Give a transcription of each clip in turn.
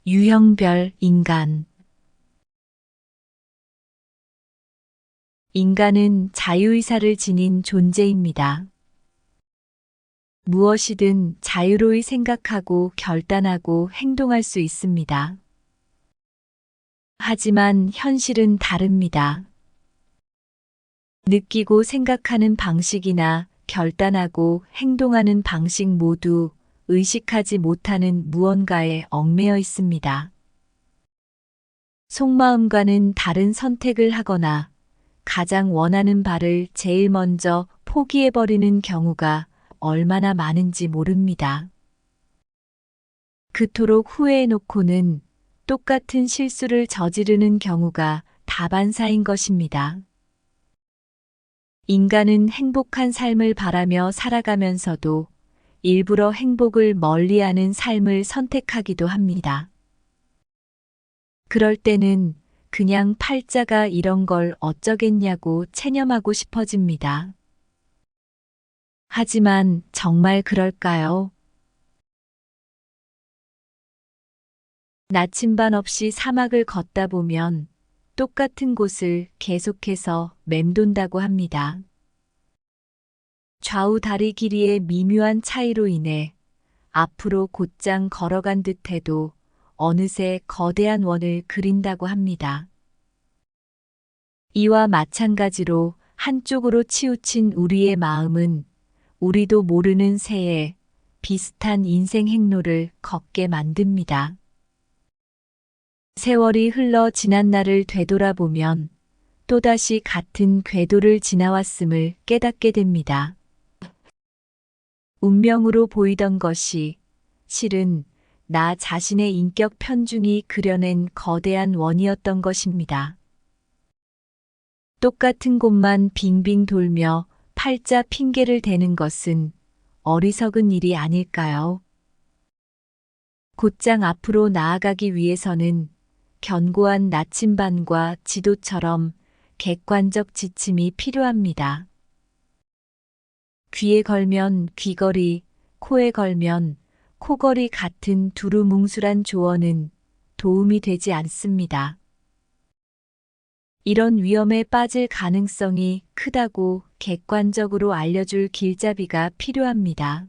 유형별 인간. 인간은 자유의사를 지닌 존재입니다. 무엇이든 자유로이 생각하고 결단하고 행동할 수 있습니다. 하지만 현실은 다릅니다. 느끼고 생각하는 방식이나 결단하고 행동하는 방식 모두 의식하지 못하는 무언가에 얽매여 있습니다. 속마음과는 다른 선택을 하거나 가장 원하는 바를 제일 먼저 포기해버리는 경우가 얼마나 많은지 모릅니다. 그토록 후회해놓고는 똑같은 실수를 저지르는 경우가 다반사인 것입니다. 인간은 행복한 삶을 바라며 살아가면서도 일부러 행복을 멀리하는 삶을 선택하기도 합니다. 그럴 때는 그냥 팔자가 이런 걸 어쩌겠냐고 체념하고 싶어집니다. 하지만 정말 그럴까요? 나침반 없이 사막을 걷다 보면 똑같은 곳을 계속해서 맴돈다고 합니다. 좌우 다리 길이의 미묘한 차이로 인해 앞으로 곧장 걸어간 듯해도 어느새 거대한 원을 그린다고 합니다. 이와 마찬가지로 한쪽으로 치우친 우리의 마음은 우리도 모르는 새에 비슷한 인생 행로를 걷게 만듭니다. 세월이 흘러 지난 날을 되돌아보면 또다시 같은 궤도를 지나왔음을 깨닫게 됩니다. 운명으로 보이던 것이 실은 나 자신의 인격 편중이 그려낸 거대한 원이었던 것입니다. 똑같은 곳만 빙빙 돌며 팔자 핑계를 대는 것은 어리석은 일이 아닐까요? 곧장 앞으로 나아가기 위해서는 견고한 나침반과 지도처럼 객관적 지침이 필요합니다. 귀에 걸면 귀걸이, 코에 걸면 코걸이 같은 두루뭉술한 조언은 도움이 되지 않습니다. 이런 위험에 빠질 가능성이 크다고 객관적으로 알려줄 길잡이가 필요합니다.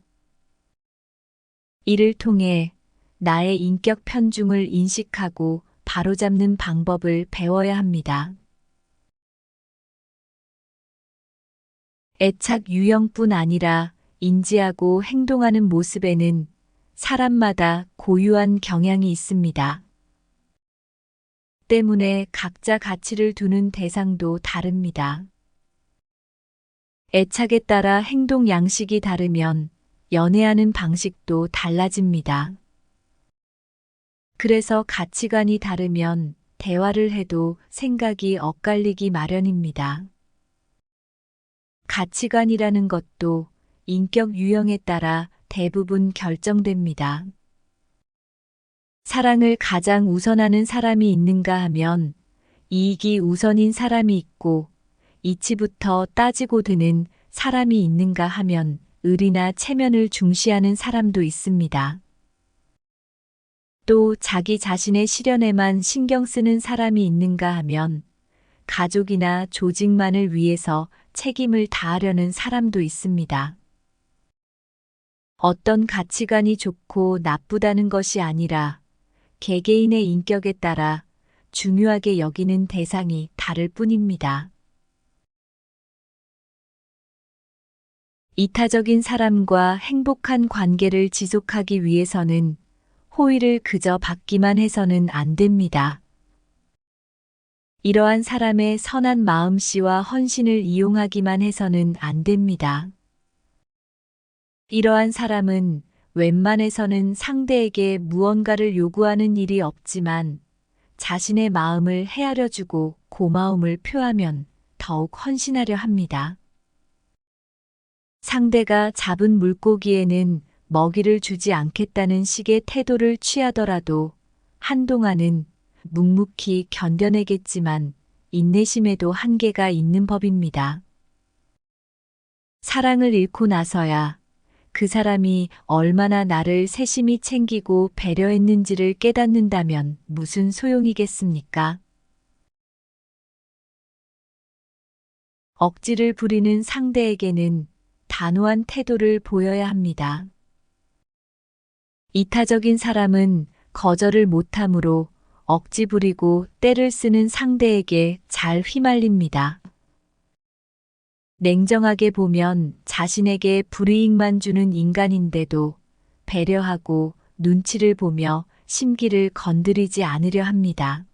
이를 통해 나의 인격 편중을 인식하고 바로잡는 방법을 배워야 합니다. 애착 유형뿐 아니라 인지하고 행동하는 모습에는 사람마다 고유한 경향이 있습니다. 때문에 각자 가치를 두는 대상도 다릅니다. 애착에 따라 행동 양식이 다르면 연애하는 방식도 달라집니다. 그래서 가치관이 다르면 대화를 해도 생각이 엇갈리기 마련입니다. 가치관이라는 것도 인격 유형에 따라 대부분 결정됩니다. 사랑을 가장 우선하는 사람이 있는가 하면 이익이 우선인 사람이 있고 이치부터 따지고 드는 사람이 있는가 하면 의리나 체면을 중시하는 사람도 있습니다. 또 자기 자신의 실현에만 신경 쓰는 사람이 있는가 하면 가족이나 조직만을 위해서 책임을 다하려는 사람도 있습니다. 어떤 가치관이 좋고 나쁘다는 것이 아니라 개개인의 인격에 따라 중요하게 여기는 대상이 다를 뿐입니다. 이타적인 사람과 행복한 관계를 지속하기 위해서는 호의를 그저 받기만 해서는 안 됩니다. 이러한 사람의 선한 마음씨와 헌신을 이용하기만 해서는 안 됩니다. 이러한 사람은 웬만해서는 상대에게 무언가를 요구하는 일이 없지만 자신의 마음을 헤아려주고 고마움을 표하면 더욱 헌신하려 합니다. 상대가 잡은 물고기에는 먹이를 주지 않겠다는 식의 태도를 취하더라도 한동안은 묵묵히 견뎌내겠지만 인내심에도 한계가 있는 법입니다. 사랑을 잃고 나서야 그 사람이 얼마나 나를 세심히 챙기고 배려했는지를 깨닫는다면 무슨 소용이겠습니까? 억지를 부리는 상대에게는 단호한 태도를 보여야 합니다. 이타적인 사람은 거절을 못하므로 억지 부리고 때를 쓰는 상대에게 잘 휘말립니다. 냉정하게 보면 자신에게 불이익만 주는 인간인데도 배려하고 눈치를 보며 심기를 건드리지 않으려 합니다.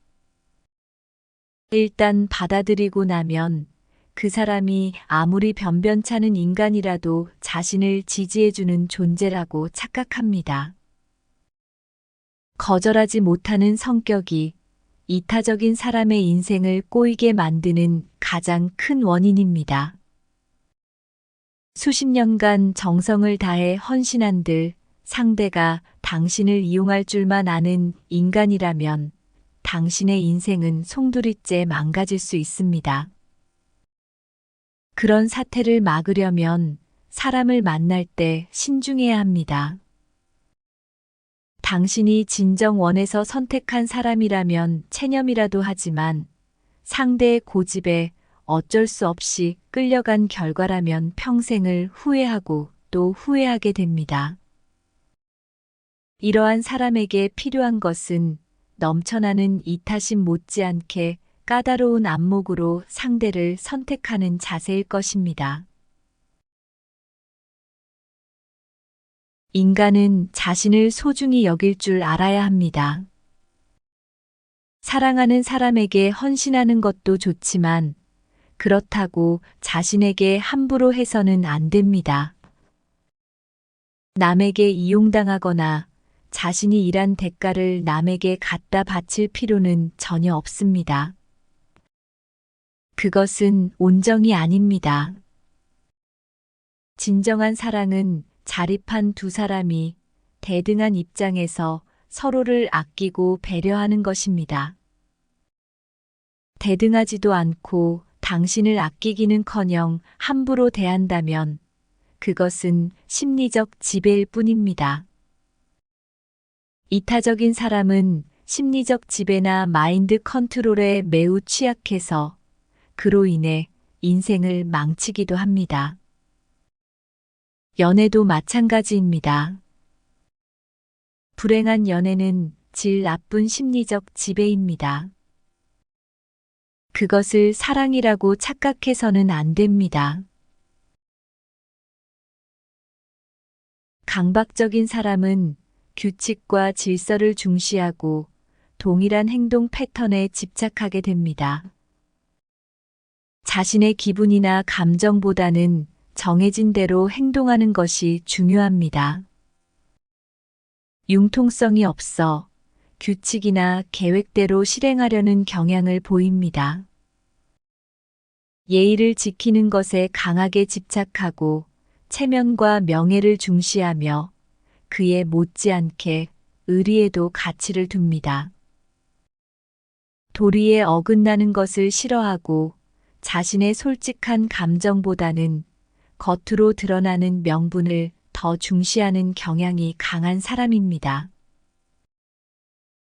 일단 받아들이고 나면 그 사람이 아무리 변변찮은 인간이라도 자신을 지지해주는 존재라고 착각합니다. 거절하지 못하는 성격이 이타적인 사람의 인생을 꼬이게 만드는 가장 큰 원인입니다. 수십 년간 정성을 다해 헌신한들 상대가 당신을 이용할 줄만 아는 인간이라면 당신의 인생은 송두리째 망가질 수 있습니다. 그런 사태를 막으려면 사람을 만날 때 신중해야 합니다. 당신이 진정 원해서 선택한 사람이라면 체념이라도 하지만 상대의 고집에 어쩔 수 없이 끌려간 결과라면 평생을 후회하고 또 후회하게 됩니다. 이러한 사람에게 필요한 것은 넘쳐나는 이타심 못지않게 까다로운 안목으로 상대를 선택하는 자세일 것입니다. 인간은 자신을 소중히 여길 줄 알아야 합니다. 사랑하는 사람에게 헌신하는 것도 좋지만 그렇다고 자신에게 함부로 해서는 안 됩니다. 남에게 이용당하거나 자신이 일한 대가를 남에게 갖다 바칠 필요는 전혀 없습니다. 그것은 온정이 아닙니다. 진정한 사랑은 자립한 두 사람이 대등한 입장에서 서로를 아끼고 배려하는 것입니다. 대등하지도 않고 당신을 아끼기는커녕 함부로 대한다면 그것은 심리적 지배일 뿐입니다. 이타적인 사람은 심리적 지배나 마인드 컨트롤에 매우 취약해서 그로 인해 인생을 망치기도 합니다. 연애도 마찬가지입니다. 불행한 연애는 질 나쁜 심리적 지배입니다. 그것을 사랑이라고 착각해서는 안 됩니다. 강박적인 사람은 규칙과 질서를 중시하고 동일한 행동 패턴에 집착하게 됩니다. 자신의 기분이나 감정보다는 정해진 대로 행동하는 것이 중요합니다. 융통성이 없어 규칙이나 계획대로 실행하려는 경향을 보입니다. 예의를 지키는 것에 강하게 집착하고 체면과 명예를 중시하며 그에 못지않게 의리에도 가치를 둡니다. 도리에 어긋나는 것을 싫어하고 자신의 솔직한 감정보다는 겉으로 드러나는 명분을 더 중시하는 경향이 강한 사람입니다.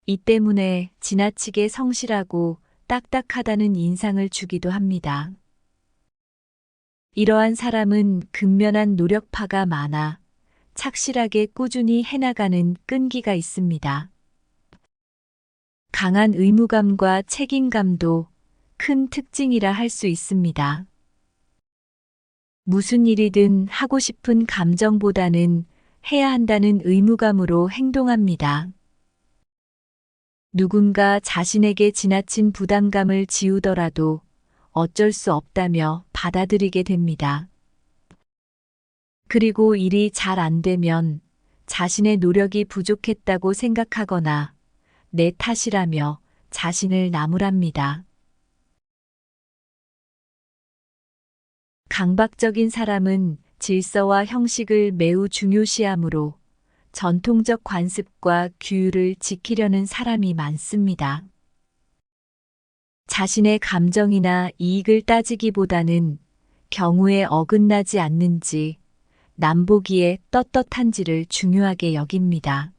이 때문에 지나치게 성실하고 딱딱하다는 인상을 주기도 합니다. 이러한 사람은 근면한 노력파가 많아 착실하게 꾸준히 해나가는 끈기가 있습니다. 강한 의무감과 책임감도 큰 특징이라 할 수 있습니다. 무슨 일이든 하고 싶은 감정보다는 해야 한다는 의무감으로 행동합니다. 누군가 자신에게 지나친 부담감을 지우더라도 어쩔 수 없다며 받아들이게 됩니다. 그리고 일이 잘 안 되면 자신의 노력이 부족했다고 생각하거나 내 탓이라며 자신을 나무랍니다. 강박적인 사람은 질서와 형식을 매우 중요시하므로 전통적 관습과 규율을 지키려는 사람이 많습니다. 자신의 감정이나 이익을 따지기보다는 경우에 어긋나지 않는지, 남보기에 떳떳한지를 중요하게 여깁니다.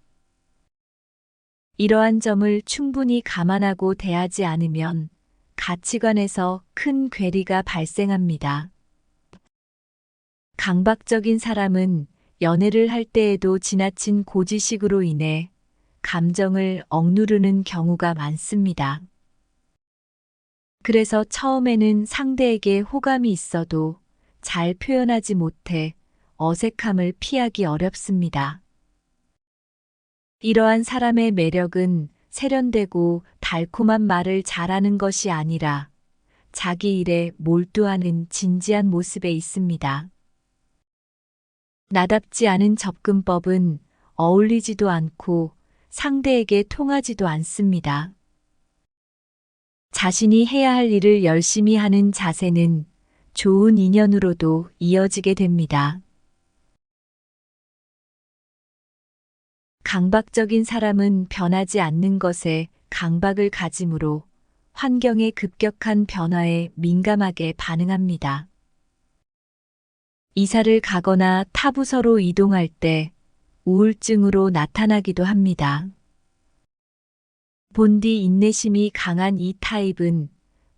이러한 점을 충분히 감안하고 대하지 않으면 가치관에서 큰 괴리가 발생합니다. 강박적인 사람은 연애를 할 때에도 지나친 고지식으로 인해 감정을 억누르는 경우가 많습니다. 그래서 처음에는 상대에게 호감이 있어도 잘 표현하지 못해 어색함을 피하기 어렵습니다. 이러한 사람의 매력은 세련되고 달콤한 말을 잘하는 것이 아니라 자기 일에 몰두하는 진지한 모습에 있습니다. 나답지 않은 접근법은 어울리지도 않고 상대에게 통하지도 않습니다. 자신이 해야 할 일을 열심히 하는 자세는 좋은 인연으로도 이어지게 됩니다. 강박적인 사람은 변하지 않는 것에 강박을 가지므로 환경의 급격한 변화에 민감하게 반응합니다. 이사를 가거나 타 부서로 이동할 때 우울증으로 나타나기도 합니다. 본디 인내심이 강한 이 타입은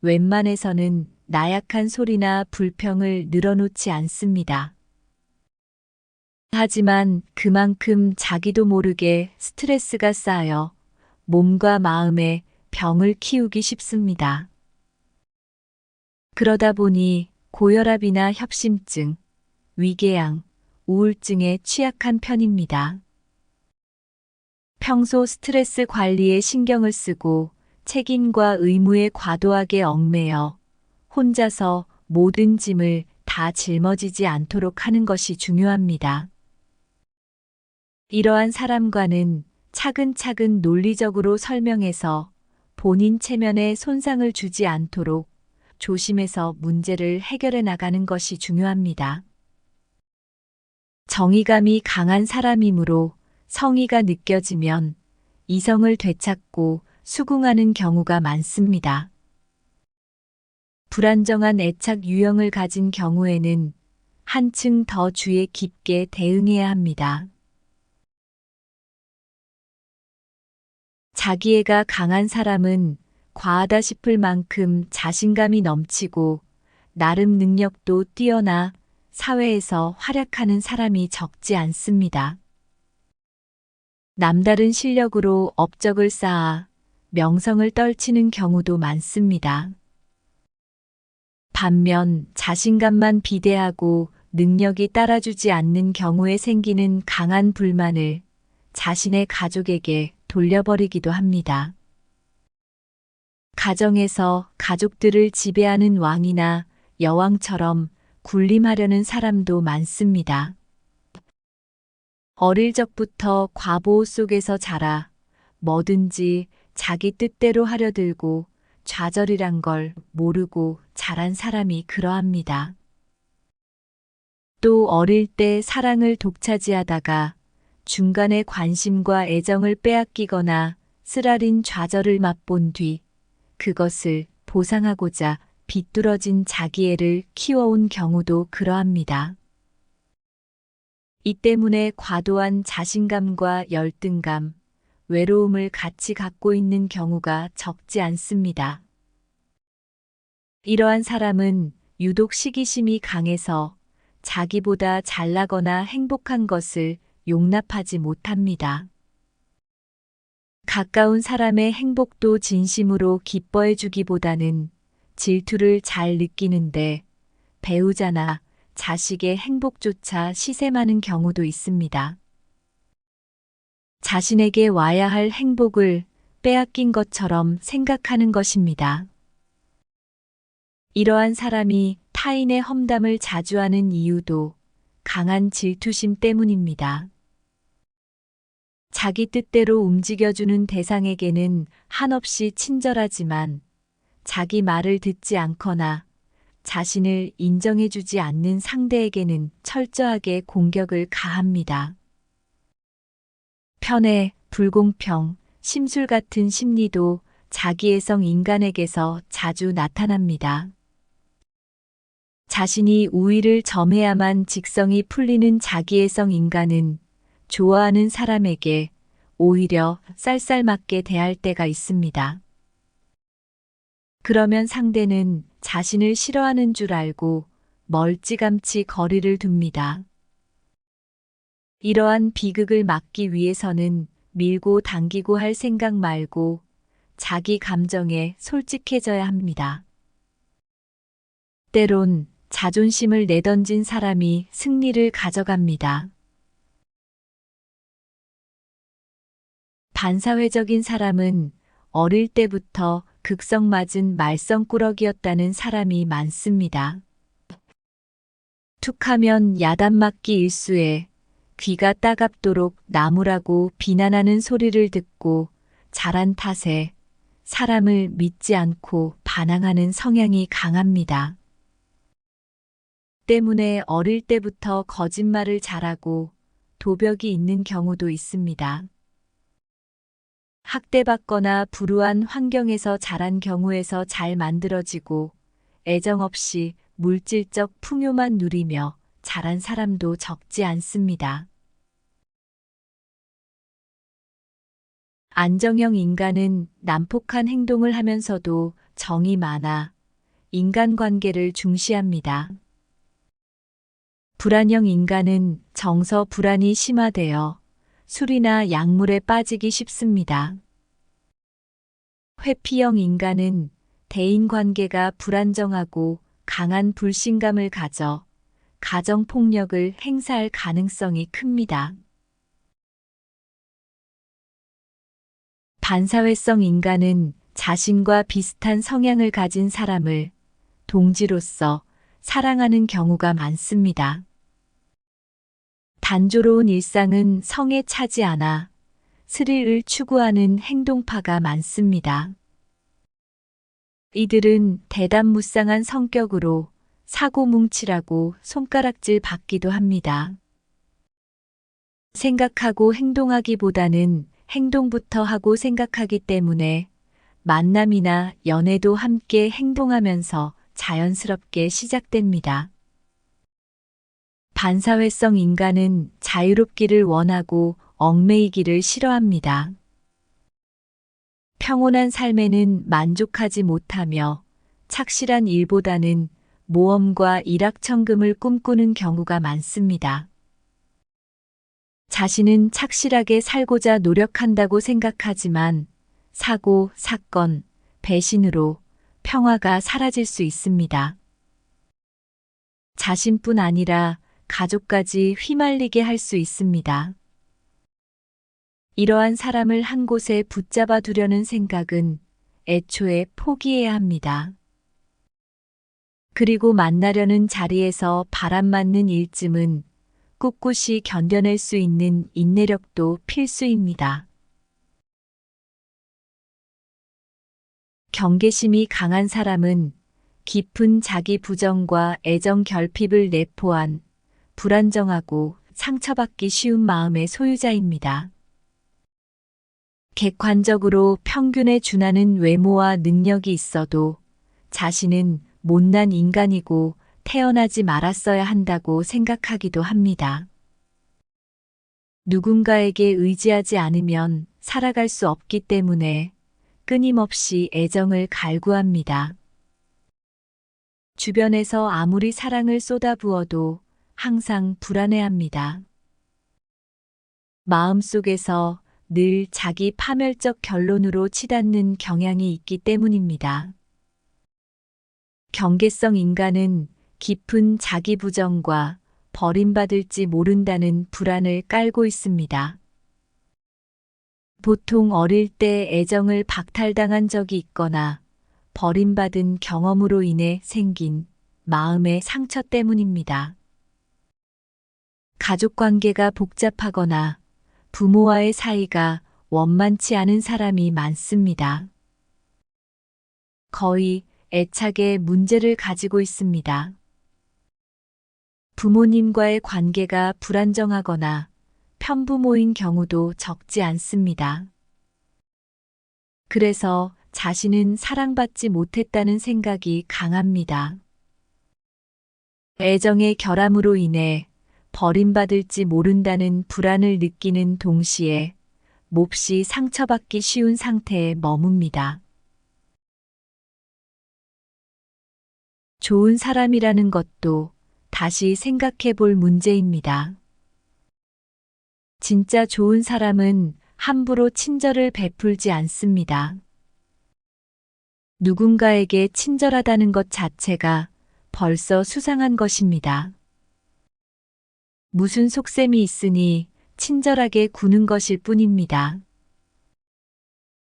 웬만해서는 나약한 소리나 불평을 늘어놓지 않습니다. 하지만 그만큼 자기도 모르게 스트레스가 쌓여 몸과 마음에 병을 키우기 쉽습니다. 그러다 보니 고혈압이나 협심증, 위궤양, 우울증에 취약한 편입니다. 평소 스트레스 관리에 신경을 쓰고 책임과 의무에 과도하게 얽매여 혼자서 모든 짐을 다 짊어지지 않도록 하는 것이 중요합니다. 이러한 사람과는 차근차근 논리적으로 설명해서 본인 체면에 손상을 주지 않도록 조심해서 문제를 해결해 나가는 것이 중요합니다. 정의감이 강한 사람이므로 성의가 느껴지면 이성을 되찾고 수긍하는 경우가 많습니다. 불안정한 애착 유형을 가진 경우에는 한층 더 주의 깊게 대응해야 합니다. 자기애가 강한 사람은 과하다 싶을 만큼 자신감이 넘치고 나름 능력도 뛰어나 사회에서 활약하는 사람이 적지 않습니다. 남다른 실력으로 업적을 쌓아 명성을 떨치는 경우도 많습니다. 반면 자신감만 비대하고 능력이 따라주지 않는 경우에 생기는 강한 불만을 자신의 가족에게 돌려버리기도 합니다. 가정에서 가족들을 지배하는 왕이나 여왕처럼 군림하려는 사람도 많습니다. 어릴 적부터 과보호 속에서 자라 뭐든지 자기 뜻대로 하려 들고 좌절이란 걸 모르고 자란 사람이 그러합니다. 또 어릴 때 사랑을 독차지하다가 중간에 관심과 애정을 빼앗기거나 쓰라린 좌절을 맛본 뒤 그것을 보상하고자 비뚤어진 자기애를 키워온 경우도 그러합니다. 이 때문에 과도한 자신감과 열등감, 외로움을 같이 갖고 있는 경우가 적지 않습니다. 이러한 사람은 유독 시기심이 강해서 자기보다 잘나거나 행복한 것을 용납하지 못합니다. 가까운 사람의 행복도 진심으로 기뻐해 주기보다는 질투를 잘 느끼는데 배우자나 자식의 행복조차 시샘하는 경우도 있습니다. 자신에게 와야 할 행복을 빼앗긴 것처럼 생각하는 것입니다. 이러한 사람이 타인의 험담을 자주 하는 이유도 강한 질투심 때문입니다. 자기 뜻대로 움직여주는 대상에게는 한없이 친절하지만 자기 말을 듣지 않거나 자신을 인정해주지 않는 상대에게는 철저하게 공격을 가합니다. 편애, 불공평, 심술 같은 심리도 자기애성 인간에게서 자주 나타납니다. 자신이 우위를 점해야만 직성이 풀리는 자기애성 인간은 좋아하는 사람에게 오히려 쌀쌀맞게 대할 때가 있습니다. 그러면 상대는 자신을 싫어하는 줄 알고 멀찌감치 거리를 둡니다. 이러한 비극을 막기 위해서는 밀고 당기고 할 생각 말고 자기 감정에 솔직해져야 합니다. 때론 자존심을 내던진 사람이 승리를 가져갑니다. 반사회적인 사람은 어릴 때부터 극성맞은 말썽꾸러기였다는 사람이 많습니다. 툭하면 야단맞기 일수에 귀가 따갑도록 나무라고 비난하는 소리를 듣고 자란 탓에 사람을 믿지 않고 반항하는 성향이 강합니다. 때문에 어릴 때부터 거짓말을 잘하고 도벽이 있는 경우도 있습니다. 학대받거나 불우한 환경에서 자란 경우에서 잘 만들어지고 애정 없이 물질적 풍요만 누리며 자란 사람도 적지 않습니다. 안정형 인간은 난폭한 행동을 하면서도 정이 많아 인간관계를 중시합니다. 불안형 인간은 정서 불안이 심화되어 술이나 약물에 빠지기 쉽습니다. 회피형 인간은 대인관계가 불안정하고 강한 불신감을 가져 가정폭력을 행사할 가능성이 큽니다. 반사회성 인간은 자신과 비슷한 성향을 가진 사람을 동지로서 사랑하는 경우가 많습니다. 단조로운 일상은 성에 차지 않아 스릴을 추구하는 행동파가 많습니다. 이들은 대담무쌍한 성격으로 사고뭉치라고 손가락질 받기도 합니다. 생각하고 행동하기보다는 행동부터 하고 생각하기 때문에 만남이나 연애도 함께 행동하면서 자연스럽게 시작됩니다. 반사회성 인간은 자유롭기를 원하고 얽매이기를 싫어합니다. 평온한 삶에는 만족하지 못하며 착실한 일보다는 모험과 일확천금을 꿈꾸는 경우가 많습니다. 자신은 착실하게 살고자 노력한다고 생각하지만 사고, 사건, 배신으로 평화가 사라질 수 있습니다. 자신뿐 아니라 가족까지 휘말리게 할 수 있습니다. 이러한 사람을 한 곳에 붙잡아 두려는 생각은 애초에 포기해야 합니다. 그리고 만나려는 자리에서 바람맞는 일쯤은 꿋꿋이 견뎌낼 수 있는 인내력도 필수입니다. 경계심이 강한 사람은 깊은 자기 부정과 애정 결핍을 내포한 불안정하고 상처받기 쉬운 마음의 소유자입니다. 객관적으로 평균에 준하는 외모와 능력이 있어도 자신은 못난 인간이고 태어나지 말았어야 한다고 생각하기도 합니다. 누군가에게 의지하지 않으면 살아갈 수 없기 때문에 끊임없이 애정을 갈구합니다. 주변에서 아무리 사랑을 쏟아부어도 항상 불안해합니다. 마음속에서 늘 자기 파멸적 결론으로 치닫는 경향이 있기 때문입니다. 경계성 인간은 깊은 자기 부정과 버림받을지 모른다는 불안을 깔고 있습니다. 보통 어릴 때 애정을 박탈당한 적이 있거나 버림받은 경험으로 인해 생긴 마음의 상처 때문입니다. 가족 관계가 복잡하거나 부모와의 사이가 원만치 않은 사람이 많습니다. 거의 애착에 문제를 가지고 있습니다. 부모님과의 관계가 불안정하거나 편부모인 경우도 적지 않습니다. 그래서 자신은 사랑받지 못했다는 생각이 강합니다. 애정의 결함으로 인해 버림받을지 모른다는 불안을 느끼는 동시에 몹시 상처받기 쉬운 상태에 머뭅니다. 좋은 사람이라는 것도 다시 생각해 볼 문제입니다. 진짜 좋은 사람은 함부로 친절을 베풀지 않습니다. 누군가에게 친절하다는 것 자체가 벌써 수상한 것입니다. 무슨 속셈이 있으니 친절하게 구는 것일 뿐입니다.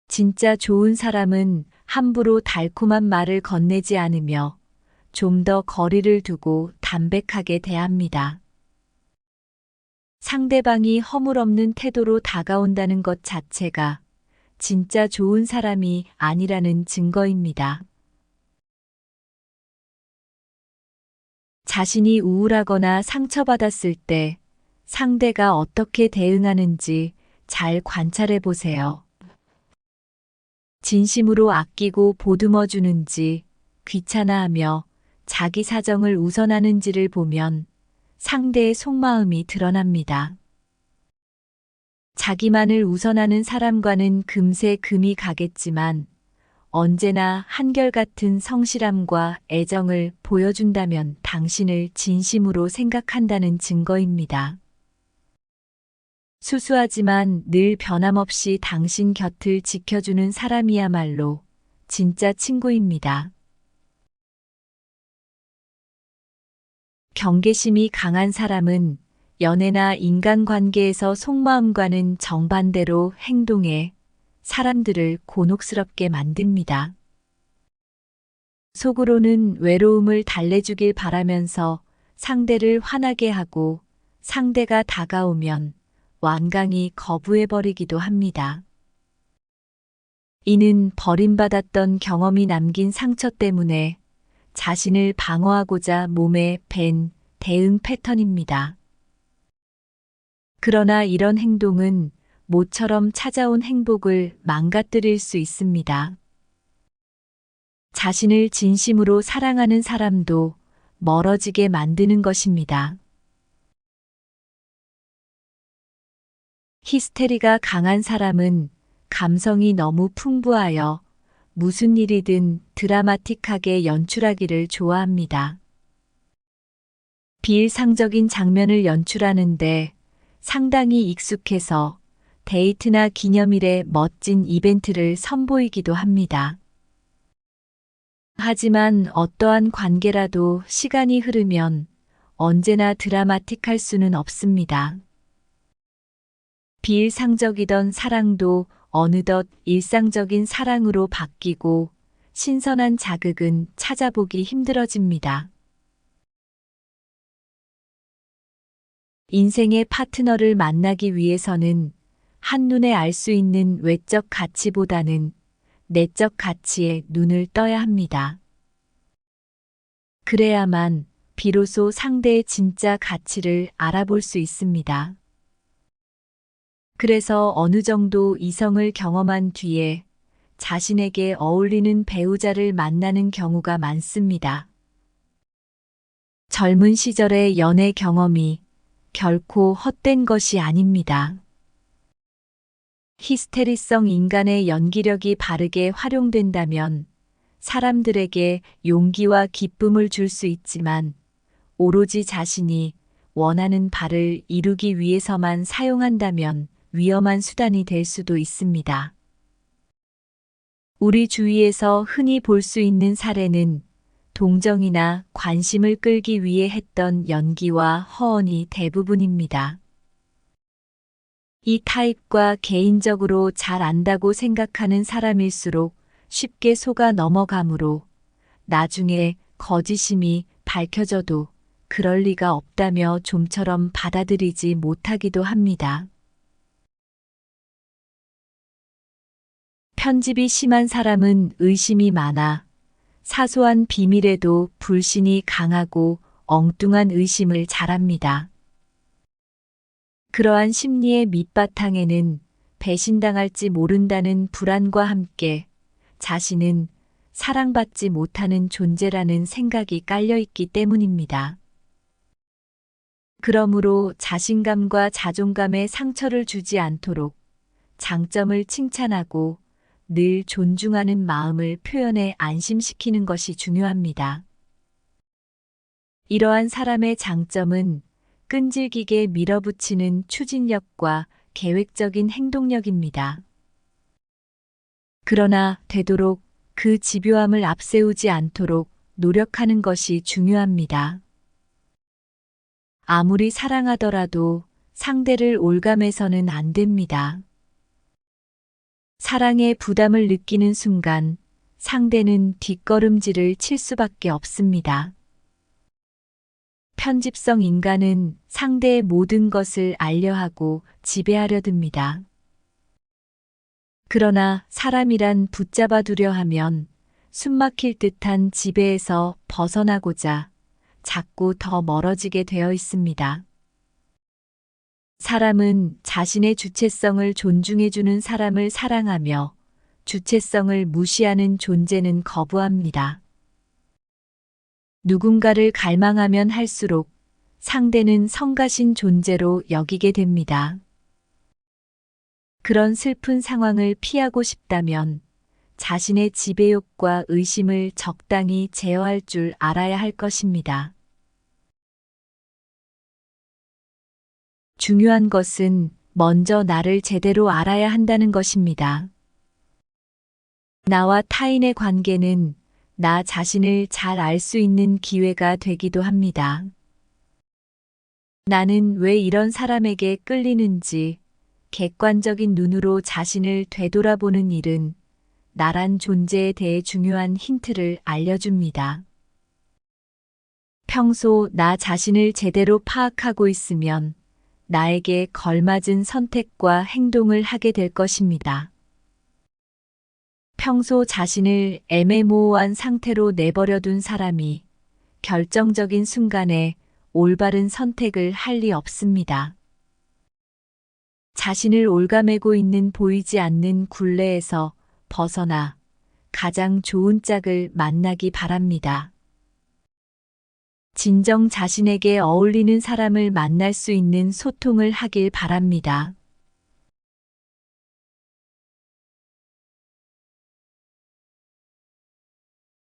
진짜 좋은 사람은 함부로 달콤한 말을 건네지 않으며 좀 더 거리를 두고 담백하게 대합니다. 상대방이 허물없는 태도로 다가온다는 것 자체가 진짜 좋은 사람이 아니라는 증거입니다. 자신이 우울하거나 상처받았을 때 상대가 어떻게 대응하는지 잘 관찰해 보세요. 진심으로 아끼고 보듬어 주는지, 귀찮아하며 자기 사정을 우선하는지를 보면 상대의 속마음이 드러납니다. 자기만을 우선하는 사람과는 금세 금이 가겠지만 언제나 한결같은 성실함과 애정을 보여준다면 당신을 진심으로 생각한다는 증거입니다. 수수하지만 늘 변함없이 당신 곁을 지켜주는 사람이야말로 진짜 친구입니다. 경계심이 강한 사람은 연애나 인간관계에서 속마음과는 정반대로 행동해 사람들을 곤혹스럽게 만듭니다. 속으로는 외로움을 달래주길 바라면서 상대를 화나게 하고 상대가 다가오면 완강히 거부해버리기도 합니다. 이는 버림받았던 경험이 남긴 상처 때문에 자신을 방어하고자 몸에 밴 대응 패턴입니다. 그러나 이런 행동은 모처럼 찾아온 행복을 망가뜨릴 수 있습니다. 자신을 진심으로 사랑하는 사람도 멀어지게 만드는 것입니다. 히스테리가 강한 사람은 감성이 너무 풍부하여 무슨 일이든 드라마틱하게 연출하기를 좋아합니다. 비일상적인 장면을 연출하는데 상당히 익숙해서 데이트나 기념일에 멋진 이벤트를 선보이기도 합니다. 하지만 어떠한 관계라도 시간이 흐르면 언제나 드라마틱할 수는 없습니다. 비일상적이던 사랑도 어느덧 일상적인 사랑으로 바뀌고 신선한 자극은 찾아보기 힘들어집니다. 인생의 파트너를 만나기 위해서는 한눈에 알 수 있는 외적 가치보다는 내적 가치에 눈을 떠야 합니다. 그래야만 비로소 상대의 진짜 가치를 알아볼 수 있습니다. 그래서 어느 정도 이성을 경험한 뒤에 자신에게 어울리는 배우자를 만나는 경우가 많습니다. 젊은 시절의 연애 경험이 결코 헛된 것이 아닙니다. 히스테리성 인간의 연기력이 바르게 활용된다면 사람들에게 용기와 기쁨을 줄 수 있지만 오로지 자신이 원하는 바를 이루기 위해서만 사용한다면 위험한 수단이 될 수도 있습니다. 우리 주위에서 흔히 볼 수 있는 사례는 동정이나 관심을 끌기 위해 했던 연기와 허언이 대부분입니다. 이 타입과 개인적으로 잘 안다고 생각하는 사람일수록 쉽게 속아 넘어가므로 나중에 거짓임이 밝혀져도 그럴 리가 없다며 좀처럼 받아들이지 못하기도 합니다. 편집이 심한 사람은 의심이 많아 사소한 비밀에도 불신이 강하고 엉뚱한 의심을 잘합니다. 그러한 심리의 밑바탕에는 배신당할지 모른다는 불안과 함께 자신은 사랑받지 못하는 존재라는 생각이 깔려 있기 때문입니다. 그러므로 자신감과 자존감에 상처를 주지 않도록 장점을 칭찬하고 늘 존중하는 마음을 표현해 안심시키는 것이 중요합니다. 이러한 사람의 장점은 끈질기게 밀어붙이는 추진력과 계획적인 행동력입니다. 그러나 되도록 그 집요함을 앞세우지 않도록 노력하는 것이 중요합니다. 아무리 사랑하더라도 상대를 올감해서는 안 됩니다. 사랑의 부담을 느끼는 순간 상대는 뒷걸음질을 칠 수밖에 없습니다. 편집성 인간은 상대의 모든 것을 알려하고 지배하려 듭니다. 그러나 사람이란 붙잡아 두려 하면 숨막힐 듯한 지배에서 벗어나고자 자꾸 더 멀어지게 되어 있습니다. 사람은 자신의 주체성을 존중해주는 사람을 사랑하며 주체성을 무시하는 존재는 거부합니다. 누군가를 갈망하면 할수록 상대는 성가신 존재로 여기게 됩니다. 그런 슬픈 상황을 피하고 싶다면 자신의 지배욕과 의심을 적당히 제어할 줄 알아야 할 것입니다. 중요한 것은 먼저 나를 제대로 알아야 한다는 것입니다. 나와 타인의 관계는 나 자신을 잘 알 수 있는 기회가 되기도 합니다. 나는 왜 이런 사람에게 끌리는지 객관적인 눈으로 자신을 되돌아보는 일은 나란 존재에 대해 중요한 힌트를 알려줍니다. 평소 나 자신을 제대로 파악하고 있으면 나에게 걸맞은 선택과 행동을 하게 될 것입니다. 평소 자신을 애매모호한 상태로 내버려둔 사람이 결정적인 순간에 올바른 선택을 할 리 없습니다. 자신을 올가매고 있는 보이지 않는 굴레에서 벗어나 가장 좋은 짝을 만나기 바랍니다. 진정 자신에게 어울리는 사람을 만날 수 있는 소통을 하길 바랍니다.